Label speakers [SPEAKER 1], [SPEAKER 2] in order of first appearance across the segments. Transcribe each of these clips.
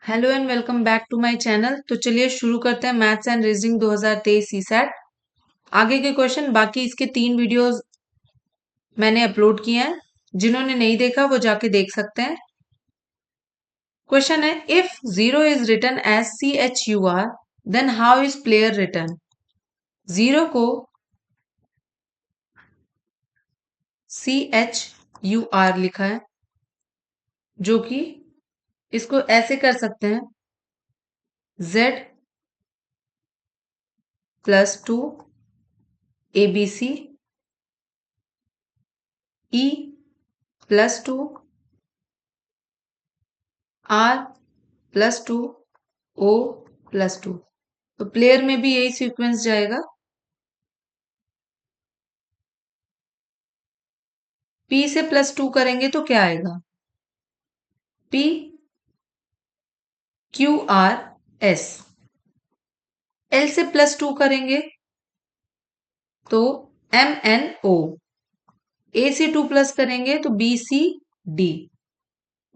[SPEAKER 1] Hello and welcome back to my channel. तो चलिए शुरू करते हैं मैथ्स एंड रीजनिंग 2023 सीसैट। आगे के क्वेश्चन, बाकी इसके 3 वीडियोस मैंने अपलोड किए हैं, जिन्होंने नहीं देखा वो जाके देख सकते हैं। क्वेश्चन है, if 0 is written as CHUR then how is player written. 0 को CHUR लिखा है, जो कि इसको ऐसे कर सकते हैं Z+2 ABC E+2 R+2 O+2। तो प्लेयर में भी यही सीक्वेंस जाएगा। P से +2 करेंगे तो क्या आएगा? PQRS। L से +2 करेंगे तो MNO। A से 2 प्लस करेंगे तो BCD।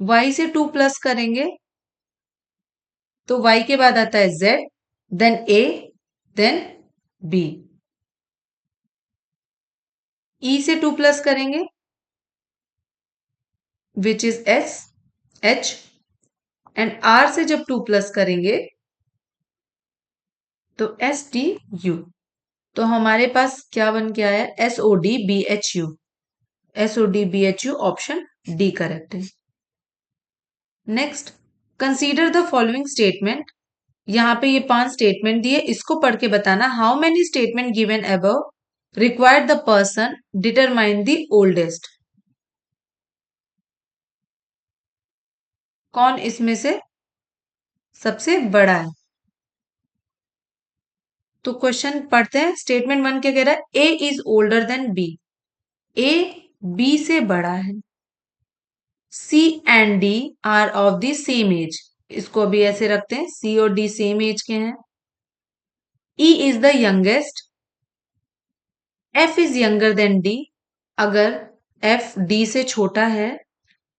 [SPEAKER 1] Y से 2 प्लस करेंगे तो Y के बाद आता है Z, then A, then B। E से 2 प्लस करेंगे which is H, and R से जब 2 प्लस करेंगे तो SDU। तो हमारे पास क्या बन के आया? SODBHU। SODBHU option D correct है। Next, consider the following statement. यहां पे ये 5 स्टेटमेंट दिए, इसको पढ़ के बताना how many statement given above required the person determine the oldest. कौन इसमें से सबसे बड़ा है? तो क्वेश्चन पढ़ते हैं। स्टेटमेंट 1 क्या कह रहा है? A is older than B। A B से बड़ा है। C and D are of the same age. इसको अभी ऐसे रखते हैं, C और D सेम एज के हैं। E is the youngest. F is younger than D। अगर F D से छोटा है,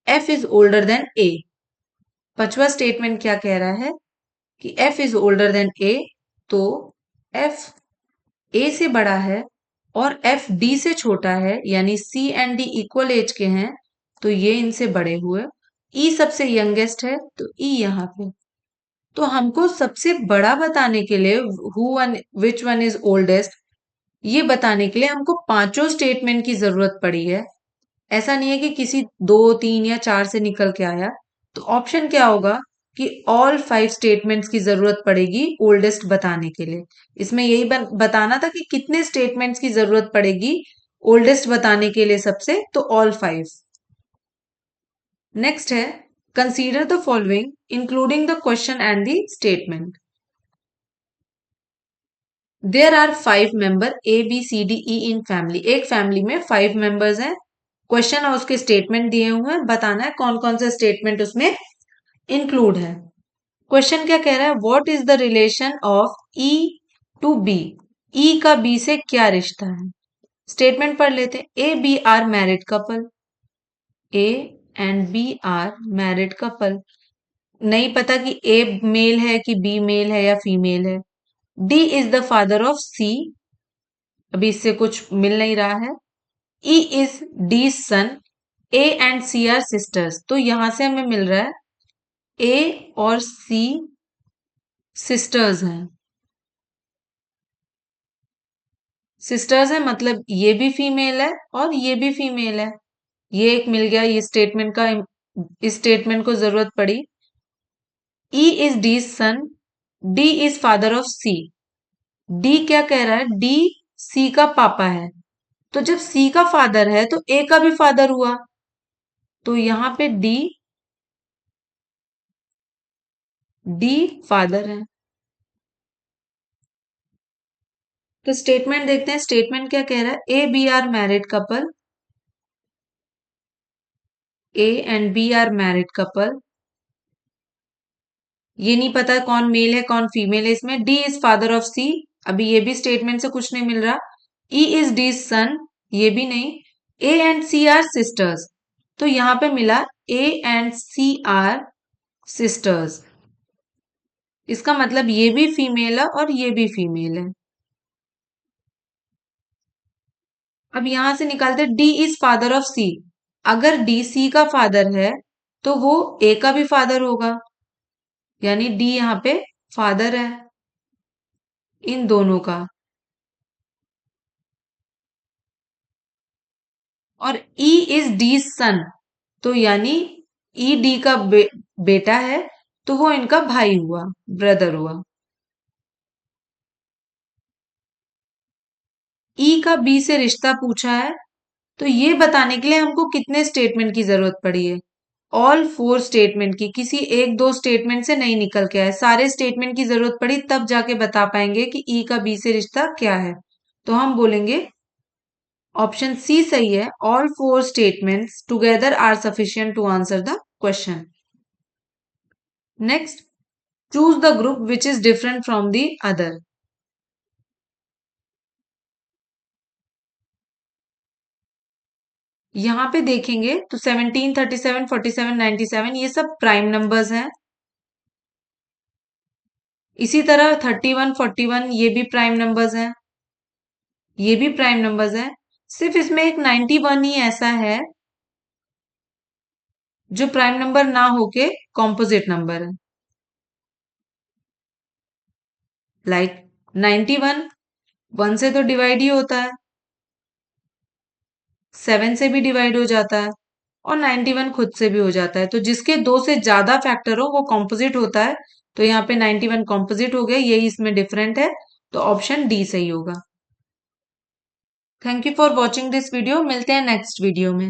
[SPEAKER 1] F is older then A। पांचवा स्टेटमेंट क्या कह रहा है कि F is older then A, तो F A से बड़ा है और F D से छोटा है, यानी C and D equal age के हैं, तो ये इनसे बड़े हुए। E सबसे यंगेस्ट है तो E यहाँ पे। तो हमको सबसे बड़ा बताने के लिए विच वन इज ओल्डेस्ट, ये बताने के लिए हमको पांचों स्टेटमेंट की जरूरत पड़ी है। ऐसा नहीं है कि किसी 2, 3 या 4 से निकल के आया। तो ऑप्शन क्या होगा कि ऑल 5 स्टेटमेंट्स की जरूरत पड़ेगी ओल्डेस्ट बताने के लिए। इसमें यही बताना था कि कितने स्टेटमेंट्स की जरूरत पड़ेगी ओल्डेस्ट बताने के लिए सबसे, तो ऑल 5। नेक्स्ट है, consider the following including the question and the statement. There are 5 member ABCDE in family. एक फैमिली में 5 मेंबर्स हैं। क्वेश्चन और उसके स्टेटमेंट दिए हुए हैं, बताना है कौन कौन सा स्टेटमेंट उसमें इंक्लूड है। क्वेश्चन क्या कह रहा है? What is the relation of E to B। E का B से क्या रिश्ता है? स्टेटमेंट पढ़ लेते हैं। A B are married couple. A and B are married couple. नहीं पता कि A मेल है कि B मेल है या फीमेल है। D is the father of C। अभी इससे कुछ मिल नहीं रहा है। E is D son. A and C are sisters. तो यहां से हमें मिल रहा है A और C सिस्टर्स हैं। सिस्टर्स है मतलब ये भी फीमेल है और ये भी फीमेल है। ये एक मिल गया, ये स्टेटमेंट का, इस स्टेटमेंट को जरूरत पड़ी। E is D son. D is father of C। D क्या कह रहा है? D C का पापा है। तो जब C का फादर है तो A का भी फादर हुआ, तो यहां पे D फादर है। तो स्टेटमेंट देखते हैं। स्टेटमेंट क्या कह रहा है? A B are married couple. A and B are married couple. ये नहीं पता कौन मेल है कौन फीमेल है इसमें। D is father of C। अभी ये भी स्टेटमेंट से कुछ नहीं मिल रहा। E is D son. ये भी नहीं। A and C are sisters. तो यहां पे मिला A and C are sisters. इसका मतलब ये भी फीमेल है और ये भी फीमेल है। अब यहां से निकालते डी इज फादर ऑफ सी। अगर डी सी का फादर है तो वो ए का भी फादर होगा, यानी डी यहाँ पे फादर है इन दोनों का। और ई इज डी सन, तो यानी ई डी का बेटा है, तो वो इनका भाई हुआ, ब्रदर हुआ। ई का बी से रिश्ता पूछा है, तो ये बताने के लिए हमको कितने स्टेटमेंट की जरूरत पड़ी है? ऑल फोर स्टेटमेंट की। किसी एक दो स्टेटमेंट से नहीं निकल के आए, सारे स्टेटमेंट की जरूरत पड़ी, तब जाके बता पाएंगे कि ई का बी से रिश्ता क्या है। तो हम बोलेंगे ऑप्शन सी सही है, all four statements together are sufficient to answer the question. Next, choose the group which is different from the other. यहां पे देखेंगे तो 17, 37, 47, 97 ये सब प्राइम नंबर्स हैं। इसी तरह 31, 41 ये भी प्राइम नंबर्स हैं, ये भी प्राइम नंबर्स हैं। सिर्फ इसमें एक 91 ही ऐसा है जो प्राइम नंबर ना होके कॉम्पोजिट नंबर है। लाइक 91 1 से तो डिवाइड ही होता है, 7 से भी डिवाइड हो जाता है, और 91 खुद से भी हो जाता है। तो जिसके दो से ज्यादा फैक्टर हो वो कॉम्पोजिट होता है। तो यहाँ पे 91 कॉम्पोजिट हो गया, यही इसमें डिफरेंट है। तो ऑप्शन डी सही होगा। Thank you for watching this video. मिलते हैं नेक्स्ट वीडियो में।